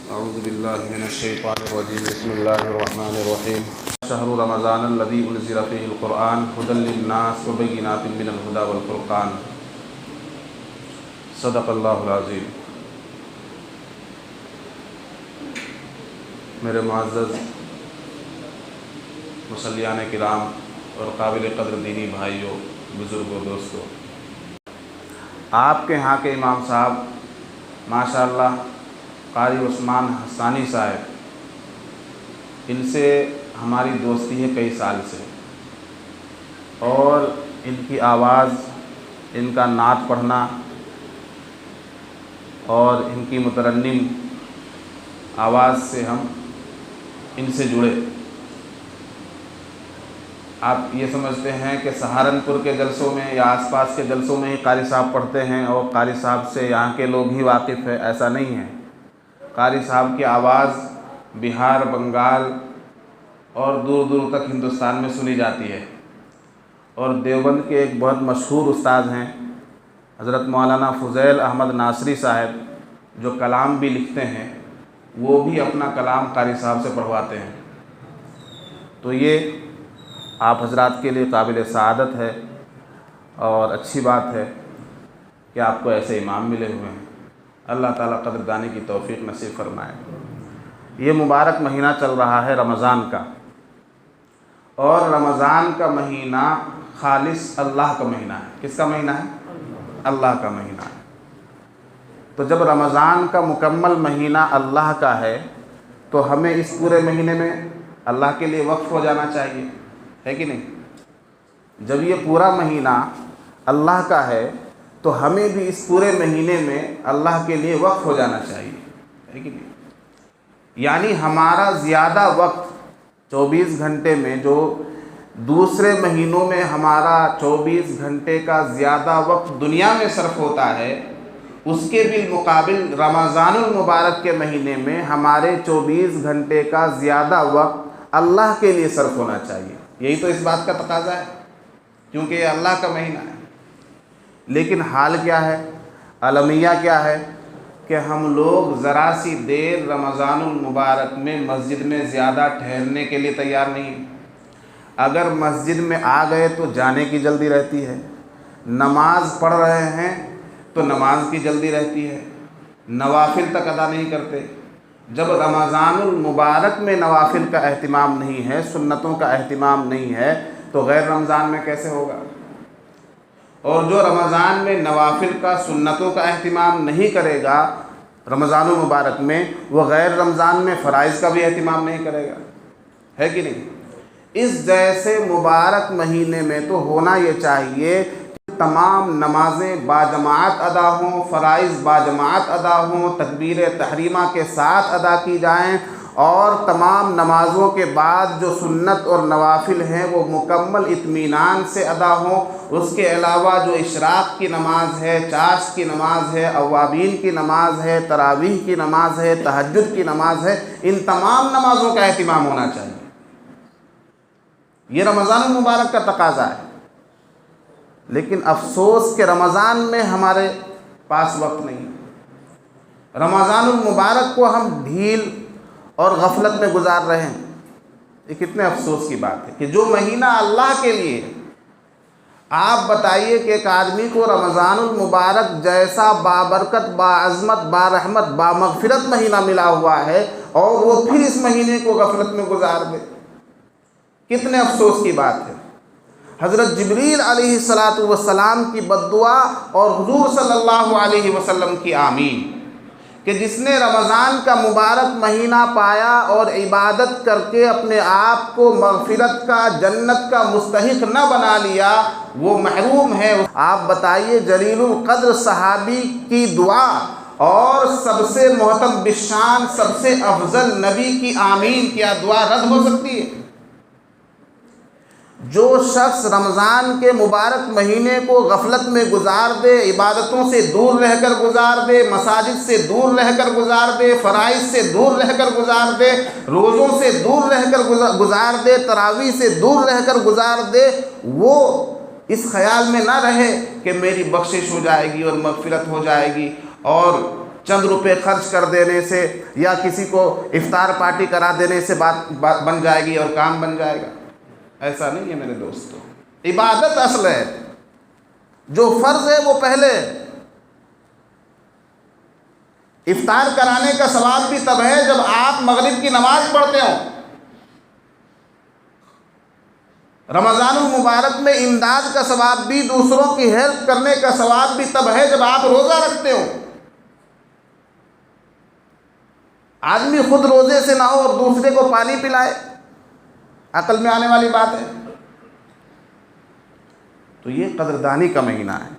اعوذ باللہ من الشیطان الرجیم بسم اللہ الرحمن الرحیم شہر رمضان الذی انزل فیہ القرآن ھدی للناس وبینات من الھدی والفرقان صدق اللہ العظیم۔ میرے معزز مصلیان کرام اور قابل قدر دینی بھائیوں، بزرگوں، دوستوں، آپ کے ہاں کے امام صاحب ماشاءاللہ قاری عثمان حسانی صاحب، ان سے ہماری دوستی ہے کئی سال سے، اور ان کی آواز، ان کا نعت پڑھنا اور ان کی مترنم آواز سے ہم ان سے جڑے۔ آپ یہ سمجھتے ہیں کہ سہارنپور کے جلسوں میں یا آس پاس کے جلسوں میں ہی قاری صاحب پڑھتے ہیں اور قاری صاحب سے یہاں کے لوگ ہی واقف ہیں، ایسا نہیں ہے۔ قاری صاحب کی آواز بہار، بنگال اور دور دور تک ہندوستان میں سنی جاتی ہے، اور دیوبند کے ایک بہت مشہور استاد ہیں حضرت مولانا فضیل احمد ناصری صاحب، جو کلام بھی لکھتے ہیں، وہ بھی اپنا کلام قاری صاحب سے پڑھواتے ہیں۔ تو یہ آپ حضرات کے لیے قابل سعادت ہے اور اچھی بات ہے کہ آپ کو ایسے امام ملے ہوئے ہیں۔ اللہ تعالیٰ قدردانی کی توفیق نصیب فرمائے۔ یہ مبارک مہینہ چل رہا ہے رمضان کا، اور رمضان کا مہینہ خالص اللہ کا مہینہ ہے۔ کس کا مہینہ ہے؟ اللہ کا مہینہ ہے۔ تو جب رمضان کا مکمل مہینہ اللہ کا ہے تو ہمیں اس پورے مہینے میں اللہ کے لیے وقف ہو جانا چاہیے، ہے کہ نہیں؟ جب یہ پورا مہینہ اللہ کا ہے تو ہمیں بھی اس پورے مہینے میں اللہ کے لیے وقف ہو جانا چاہیے، ہے کہ نہیں؟ یعنی ہمارا زیادہ وقت 24 گھنٹے میں، جو دوسرے مہینوں میں ہمارا 24 گھنٹے کا زیادہ وقت دنیا میں صرف ہوتا ہے، اس کے بالمقابل رمضان المبارک کے مہینے میں ہمارے 24 گھنٹے کا زیادہ وقت اللہ کے لیے صرف ہونا چاہیے۔ یہی تو اس بات کا تقاضا ہے، کیونکہ یہ اللہ کا مہینہ ہے۔ لیکن حال کیا ہے، المیہ کیا ہے کہ ہم لوگ ذرا سی دیر رمضان المبارک میں مسجد میں زیادہ ٹھہرنے کے لیے تیار نہیں ہیں۔ اگر مسجد میں آ گئے تو جانے کی جلدی رہتی ہے، نماز پڑھ رہے ہیں تو نماز کی جلدی رہتی ہے، نوافل تک ادا نہیں کرتے۔ جب رمضان المبارک میں نوافل کا اہتمام نہیں ہے، سنتوں کا اہتمام نہیں ہے، تو غیر رمضان میں کیسے ہوگا؟ اور جو رمضان میں نوافل کا، سنتوں کا اہتمام نہیں کرے گا رمضان المبارک میں، وہ غیر رمضان میں فرائض کا بھی اہتمام نہیں کرے گا، ہے کہ نہیں؟ اس جیسے مبارک مہینے میں تو ہونا یہ چاہیے کہ تمام نمازیں باجماعت ادا ہوں، فرائض باجماعت ادا ہوں، تکبیر تحریمہ کے ساتھ ادا کی جائیں، اور تمام نمازوں کے بعد جو سنت اور نوافل ہیں وہ مکمل اطمینان سے ادا ہوں۔ اس کے علاوہ جو اشراق کی نماز ہے، چاشت کی نماز ہے، اوابین کی نماز ہے، تراویح کی نماز ہے، تہجد کی نماز ہے، ان تمام نمازوں کا اہتمام ہونا چاہیے۔ یہ رمضان المبارک کا تقاضا ہے۔ لیکن افسوس کہ رمضان میں ہمارے پاس وقت نہیں ہے۔ رمضان المبارک کو ہم ڈھیل اور غفلت میں گزار رہے ہیں۔ یہ کتنے افسوس کی بات ہے کہ جو مہینہ اللہ کے لیے، آپ بتائیے کہ ایک آدمی کو رمضان المبارک جیسا بابرکت، باعظمت، بارحمت، بامغفرت مہینہ ملا ہوا ہے، اور وہ پھر اس مہینے کو غفلت میں گزار دے، کتنے افسوس کی بات ہے۔ حضرت جبریل علیہ السلام کی بددعا اور حضور صلی اللہ علیہ وسلم کی آمین، کہ جس نے رمضان کا مبارک مہینہ پایا اور عبادت کر کے اپنے آپ کو مغفرت کا، جنت کا مستحق نہ بنا لیا، وہ محروم ہے۔ آپ بتائیے جلیل القدر صحابی کی دعا اور سب سے محترم بالشان، سب سے افضل نبی کی آمین، کیا دعا رد ہو سکتی ہے؟ جو شخص رمضان کے مبارک مہینے کو غفلت میں گزار دے، عبادتوں سے دور رہ کر گزار دے، مساجد سے دور رہ کر گزار دے، فرائض سے دور رہ کر گزار دے، روزوں سے دور رہ کر گزار دے، تراویح سے دور رہ کر گزار دے، وہ اس خیال میں نہ رہے کہ میری بخشش ہو جائے گی اور مغفرت ہو جائے گی اور چند روپے خرچ کر دینے سے یا کسی کو افطار پارٹی کرا دینے سے بات بن جائے گی اور کام بن جائے گا. ایسا نہیں ہے میرے دوستو. عبادت اصل ہے، جو فرض ہے وہ پہلے. افطار کرانے کا ثواب بھی تب ہے جب آپ مغرب کی نماز پڑھتے ہو. رمضان المبارک میں امداد کا ثواب بھی، دوسروں کی ہیلپ کرنے کا ثواب بھی تب ہے جب آپ روزہ رکھتے ہو. آدمی خود روزے سے نہ ہو اور دوسرے کو پانی پلائے، عقل میں آنے والی بات ہے؟ تو یہ قدردانی کا مہینہ ہے.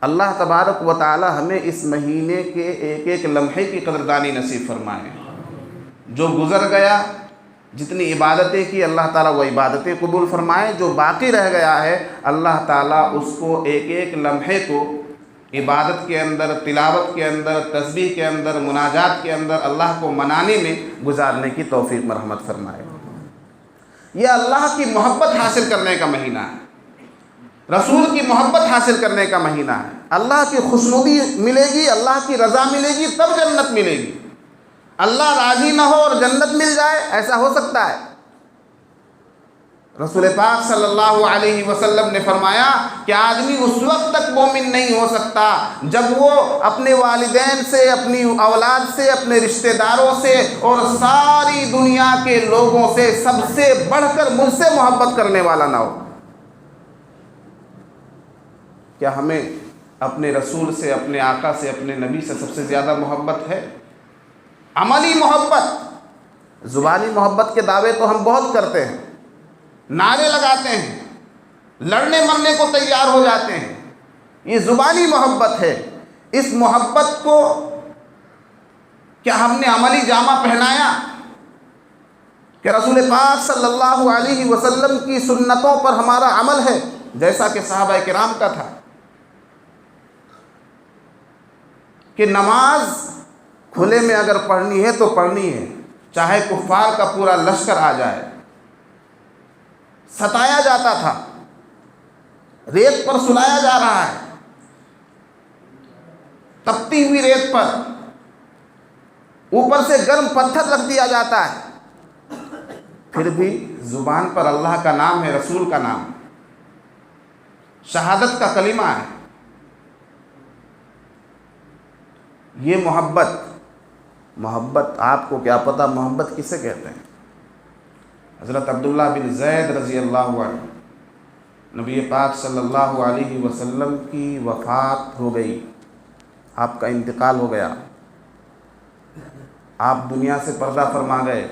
اللہ تبارک و تعالی ہمیں اس مہینے کے ایک ایک لمحے کی قدردانی نصیب فرمائے. جو گزر گیا، جتنی عبادتیں کی، اللہ تعالیٰ وہ عبادتیں قبول فرمائے. جو باقی رہ گیا ہے، اللہ تعالیٰ اس کو ایک ایک لمحے کو عبادت کے اندر، تلاوت کے اندر، تسبیح کے اندر، مناجات کے اندر اللہ کو منانے میں گزارنے کی توفیق مرحمت فرمائے. یہ اللہ کی محبت حاصل کرنے کا مہینہ ہے، رسول کی محبت حاصل کرنے کا مہینہ ہے. اللہ کی خوشنودی ملے گی، اللہ کی رضا ملے گی، تب جنت ملے گی. اللہ راضی نہ ہو اور جنت مل جائے، ایسا ہو سکتا ہے؟ رسول پاک صلی اللہ علیہ وسلم نے فرمایا کہ آدمی اس وقت تک مومن نہیں ہو سکتا جب وہ اپنے والدین سے، اپنی اولاد سے، اپنے رشتہ داروں سے اور ساری دنیا کے لوگوں سے سب سے بڑھ کر مجھ سے محبت کرنے والا نہ ہو. کیا ہمیں اپنے رسول سے، اپنے آقا سے، اپنے نبی سے سب سے زیادہ محبت ہے؟ عملی محبت. زبانی محبت کے دعوے تو ہم بہت کرتے ہیں، نعرے لگاتے ہیں، لڑنے مرنے کو تیار ہو جاتے ہیں. یہ زبانی محبت ہے. اس محبت کو کیا ہم نے عملی جامہ پہنایا کہ رسول پاک صلی اللہ علیہ وسلم کی سنتوں پر ہمارا عمل ہے جیسا کہ صحابہ کرام کا تھا کہ نماز کھلے میں اگر پڑھنی ہے تو پڑھنی ہے، چاہے کفار کا پورا لشکر آ جائے. ستایا جاتا تھا، ریت پر سلایا جا رہا ہے، تپتی ہوئی ریت پر اوپر سے گرم پتھر رکھ دیا جاتا ہے، پھر بھی زبان پر اللہ کا نام ہے، رسول کا نام، شہادت کا کلمہ ہے. یہ محبت آپ کو کیا پتہ محبت کسے کہتے ہیں؟ حضرت عبداللہ بن زید رضی اللہ عنہ، نبی پاک صلی اللہ علیہ وسلم کی وفات ہو گئی، آپ کا انتقال ہو گیا، آپ دنیا سے پردہ فرما گئے.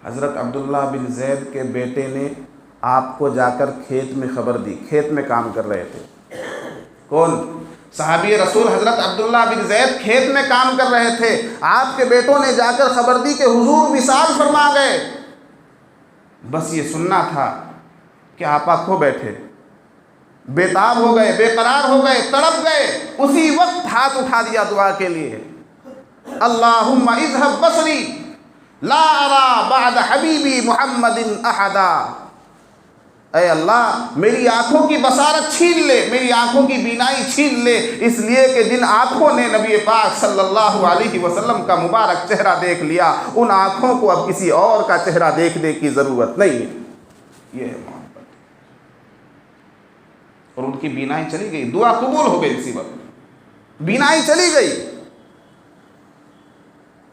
حضرت عبداللہ بن زید کے بیٹے نے آپ کو جا کر کھیت میں خبر دی، کھیت میں کام کر رہے تھے. کون؟ صحابی رسول حضرت عبداللہ بن زید کھیت میں کام کر رہے تھے. آپ کے بیٹوں نے جا کر خبر دی کہ حضور وصال فرما گئے. بس یہ سننا تھا کہ آپا کھو بیٹھے، بےتاب ہو گئے، بے قرار ہو گئے، تڑپ گئے. اسی وقت ہاتھ اٹھا دیا دعا کے لیے، اللہم اذہب بصری لا ارا بعد حبیبی محمد احدا. اے اللہ میری آنکھوں کی بصارت چھین لے، میری آنکھوں کی بینائی چھین لے، اس لیے کہ جن آنکھوں نے نبی پاک صلی اللہ علیہ وسلم کا مبارک چہرہ دیکھ لیا، ان آنکھوں کو اب کسی اور کا چہرہ دیکھنے کی ضرورت نہیں ہے. یہ ہے محبت. اور ان کی بینائی چلی گئی، دعا قبول ہو گئی. اسی وقت بینائی چلی گئی.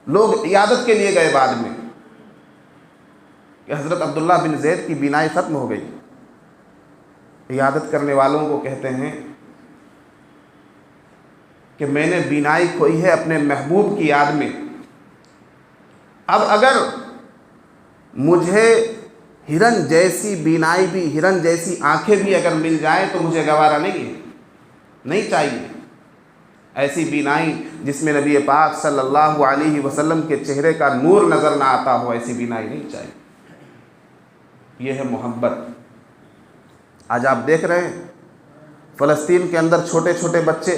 لوگ عیادت کے لیے گئے بعد میں کہ حضرت عبداللہ بن زید کی بینائی ختم ہو گئی. عیادت کرنے والوں کو کہتے ہیں کہ میں نے بینائی کھوئی ہے اپنے محبوب کی یاد میں، اب اگر مجھے ہرن جیسی بینائی بھی، ہرن جیسی آنکھیں بھی اگر مل جائیں تو مجھے گوارا نہیں ہے، نہیں چاہیے. ایسی بینائی جس میں نبی پاک صلی اللہ علیہ وسلم کے چہرے کا نور نظر نہ آتا ہو، ایسی بینائی نہیں چاہیے. یہ ہے محبت. آج آپ دیکھ رہے ہیں فلسطین کے اندر چھوٹے چھوٹے بچے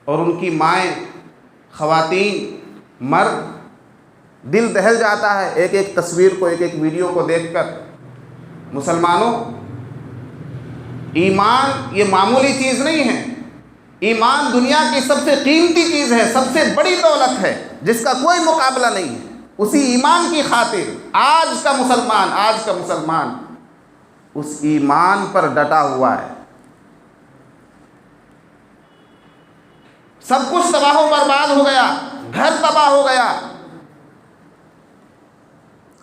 اور ان کی مائیں، خواتین، مرد، دل دہل جاتا ہے ایک ایک تصویر کو، ایک ایک ویڈیو کو دیکھ کر. مسلمانوں، ایمان یہ معمولی چیز نہیں ہے. ایمان دنیا کی سب سے قیمتی چیز ہے، سب سے بڑی دولت ہے، جس کا کوئی مقابلہ نہیں ہے۔ اسی ایمان کی خاطر آج کا مسلمان اس ایمان پر ڈٹا ہوا ہے۔ سب کچھ تباہ و برباد ہو گیا، گھر تباہ ہو گیا،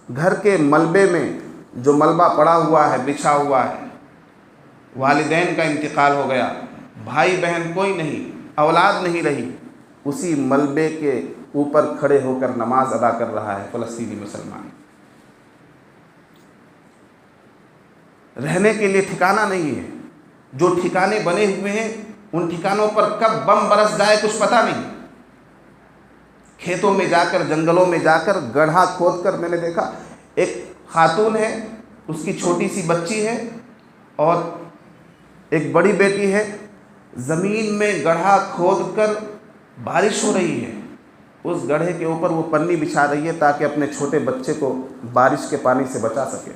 گھر کے ملبے میں جو ملبہ پڑا ہوا ہے، بچھا ہوا ہے، والدین کا انتقال ہو گیا، بھائی بہن کوئی نہیں، اولاد نہیں رہی، اسی ملبے کے اوپر کھڑے ہو کر نماز ادا کر رہا ہے فلسطینی مسلمان۔ رہنے کے لیے ٹھکانہ نہیں ہے، جو ٹھکانے بنے ہوئے ہیں ان ٹھکانوں پر کب بم برس جائے کچھ پتہ نہیں۔ کھیتوں میں جا کر، جنگلوں میں جا کر گڑھا کھود کر میں نے دیکھا، ایک خاتون ہے، اس کی چھوٹی سی بچی ہے اور ایک بڑی بیٹی ہے، زمین میں گڑھا کھود کر بارش ہو رہی ہے، اس گڑھے کے اوپر وہ پنی بچھا رہی ہے تاکہ اپنے چھوٹے بچے کو بارش کے پانی سے بچا سکے۔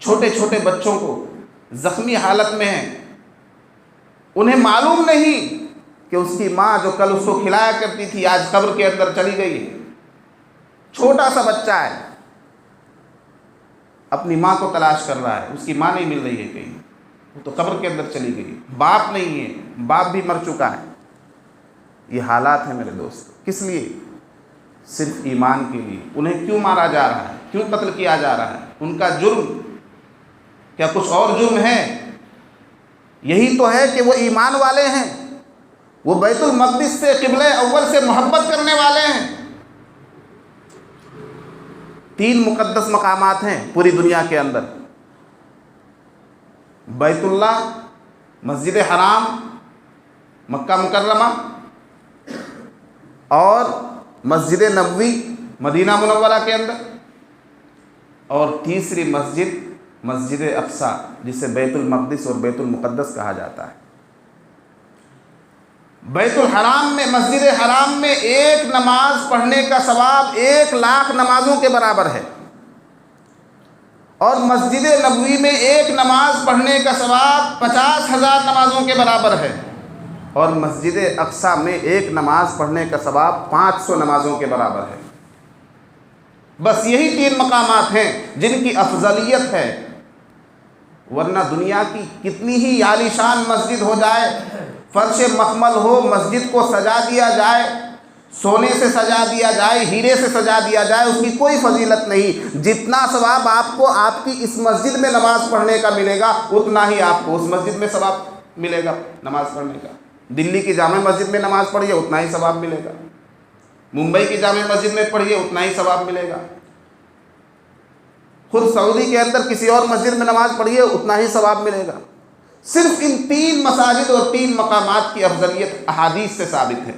چھوٹے چھوٹے بچوں کو زخمی حالت میں ہیں، انہیں معلوم نہیں کہ اس کی ماں جو کل اس کو کھلایا کرتی تھی آج قبر کے اندر چلی گئی ہے۔ چھوٹا سا بچہ ہے، اپنی ماں کو تلاش کر رہا ہے، اس کی ماں نہیں مل رہی ہے کہیں، وہ تو قبر کے اندر چلی گئی، باپ نہیں ہے، باپ بھی مر چکا ہے۔ یہ حالات ہیں میرے دوست، کس لیے؟ صرف ایمان کے لیے۔ انہیں کیوں مارا جا رہا ہے، کیوں قتل کیا جا رہا ہے؟ ان کا جرم کیا کچھ اور جرم ہے؟ یہی تو ہے کہ وہ ایمان والے ہیں، وہ بیت المقدس سے، قبلہ اول سے محبت کرنے والے ہیں۔ 3 مقدس مقامات ہیں پوری دنیا کے اندر، بیت اللہ، مسجد حرام، مکہ مکرمہ، اور مسجد نبوی مدینہ منورہ کے اندر، اور تیسری مسجد اقصی جسے بیت المقدس اور بیت المقدس کہا جاتا ہے۔ بیت الحرام میں، مسجد حرام میں ایک نماز پڑھنے کا ثواب 1,00,000 نمازوں کے برابر ہے، اور مسجد نبوی میں ایک نماز پڑھنے کا ثواب 50,000 نمازوں کے برابر ہے، اور مسجد اقصی میں ایک نماز پڑھنے کا ثواب 500 نمازوں کے برابر ہے۔ بس یہی 3 مقامات ہیں جن کی افضلیت ہے، ورنہ دنیا کی کتنی ہی عالی شان مسجد ہو جائے، فرش مخمل ہو، مسجد کو سجا دیا جائے، سونے سے سجا دیا جائے، ہیرے سے سجا دیا جائے، اس کی کوئی فضیلت نہیں۔ جتنا ثواب آپ کو آپ کی اس مسجد میں نماز پڑھنے کا ملے گا، اتنا ہی آپ کو اس مسجد میں ثواب ملے گا نماز پڑھنے کا۔ دلی کی جامع مسجد میں نماز پڑھیے اتنا ہی ثواب ملے گا، ممبئی کی جامع مسجد میں پڑھیے اتنا ہی ثواب ملے گا، خود سعودی کے اندر کسی اور مسجد میں نماز پڑھیے اتنا ہی ثواب ملے گا۔ صرف ان 3 مساجد اور 3 مقامات کی افضلیت احادیث سے ثابت ہے،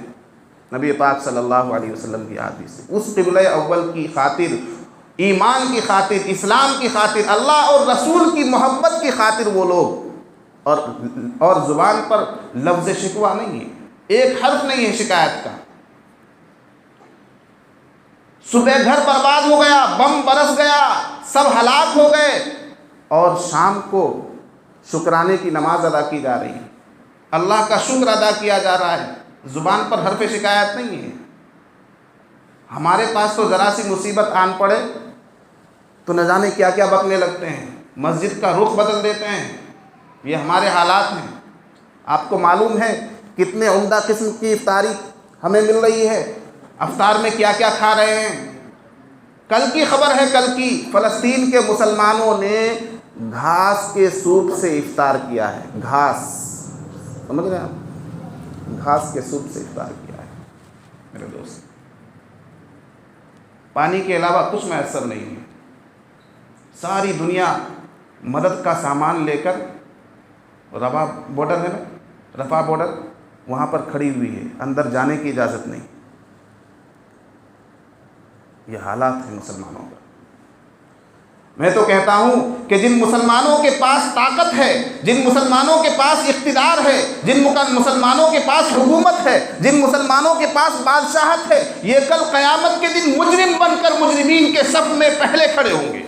نبی پاک صلی اللہ علیہ وسلم کی احادیث سے۔ اس قبلہ اول کی خاطر، ایمان کی خاطر، اسلام کی خاطر، اللہ اور رسول کی محبت کی خاطر وہ لوگ، اور زبان پر لفظ شکوہ نہیں ہے، ایک حرف نہیں ہے شکایت کا۔ صبح گھر برباد ہو گیا، بم برس گیا، سب ہلاک ہو گئے، اور شام کو شکرانے کی نماز ادا کی جا رہی ہے، اللہ کا شکر ادا کیا جا رہا ہے، زبان پر حرف شکایت نہیں ہے۔ ہمارے پاس تو ذرا سی مصیبت آن پڑے تو نہ جانے کیا کیا بکنے لگتے ہیں، مسجد کا رخ بدل دیتے ہیں۔ یہ ہمارے حالات ہیں۔ آپ کو معلوم ہے کتنے عمدہ قسم کی افطاری ہمیں مل رہی ہے، افطار میں کیا کیا کھا رہے ہیں۔ کل کی خبر ہے، کل کی، فلسطین کے مسلمانوں نے گھاس کے سوپ سے افطار کیا ہے۔ گھاس، سمجھ رہے ہیں آپ؟ گھاس کے سوپ سے افطار کیا ہے میرے دوست۔ پانی کے علاوہ کچھ میسر نہیں ہے۔ ساری دنیا مدد کا سامان لے کر رفح بارڈر ہے نا، رفح بارڈر، وہاں پر کھڑی ہوئی ہے، اندر جانے کی اجازت نہیں۔ یہ حالات ہیں مسلمانوں کا۔ میں تو کہتا ہوں کہ جن مسلمانوں کے پاس طاقت ہے، جن مسلمانوں کے پاس اقتدار ہے، جن مسلمانوں کے پاس حکومت ہے، جن مسلمانوں کے پاس بادشاہت ہے، یہ کل قیامت کے دن مجرم بن کر مجرمین کے صف میں پہلے کھڑے ہوں گے۔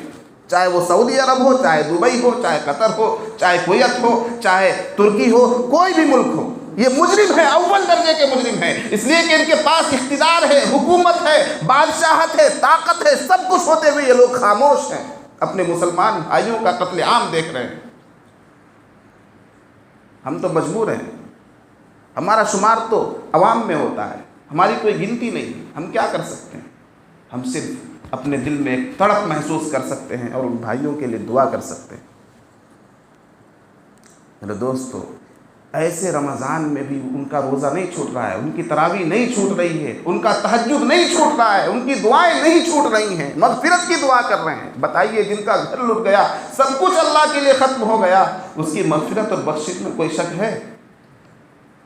چاہے وہ سعودی عرب ہو، چاہے دبئی ہو، چاہے قطر ہو، چاہے کویت ہو، چاہے ترکی ہو، کوئی بھی ملک ہو، یہ مجرم ہے، اول درجے کے مجرم ہیں، اس لیے کہ ان کے پاس اقتدار ہے، حکومت ہے، بادشاہت ہے، طاقت ہے، سب کچھ ہوتے ہوئے یہ لوگ خاموش ہیں، اپنے مسلمان بھائیوں کا قتل عام دیکھ رہے ہیں۔ ہم تو مجبور ہیں، ہمارا شمار تو عوام میں ہوتا ہے، ہماری کوئی گنتی نہیں، ہم کیا کر سکتے ہیں؟ ہم صرف اپنے دل میں ایک تڑپ محسوس کر سکتے ہیں اور ان بھائیوں کے لیے دعا کر سکتے ہیں۔ میرے دوستو، ایسے رمضان میں بھی ان کا روزہ نہیں چھوٹ رہا ہے، ان کی تراویح نہیں چھوٹ رہی ہے، ان کا تہجد نہیں چھوٹ رہا ہے، ان کی دعائیں نہیں چھوٹ رہی ہیں، مغفرت کی دعا کر رہے ہیں۔ بتائیے، جن کا گھر لٹ گیا، سب کچھ اللہ کے لیے ختم ہو گیا، اس کی مغفرت اور بخشش میں کوئی شک ہے؟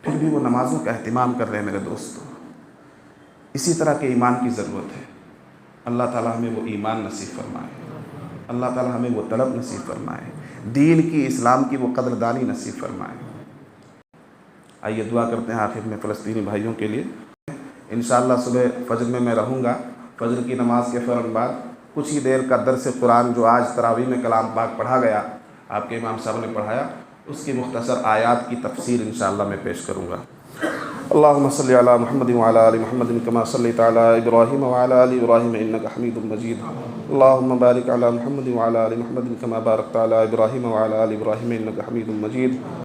پھر بھی وہ نمازوں کا اہتمام کر رہے ہیں۔ میرے دوستو، اسی طرح کے ایمان کی ضرورت ہے۔ اللہ تعالیٰ ہمیں وہ ایمان نصیب فرمائے، اللہ تعالیٰ ہمیں وہ طلب نصیب فرمائے، دین کی، اسلام کی وہ قدردانی نصیب فرمائے۔ آئیے دعا کرتے ہیں آخر میں فلسطینی بھائیوں کے لیے۔ انشاءاللہ صبح فجر میں رہوں گا، فجر کی نماز کے فوراً بعد کچھ ہی دیر کا درس قرآن جو آج تراویح میں کلام پاک پڑھا گیا، آپ کے امام صاحب نے پڑھایا، اس کی مختصر آیات کی تفسیر انشاءاللہ میں پیش کروں گا۔ اللہم صلی علی محمد وعلی آل محمد کما صلیت علی ابراہیم وعلی آل ابراہیم انک حمید مجید۔ اللہم بارک علی محمد وعلی آل محمد کما بارکت علی ابراہیم وعلی آل ابراہیم انک حمید مجید۔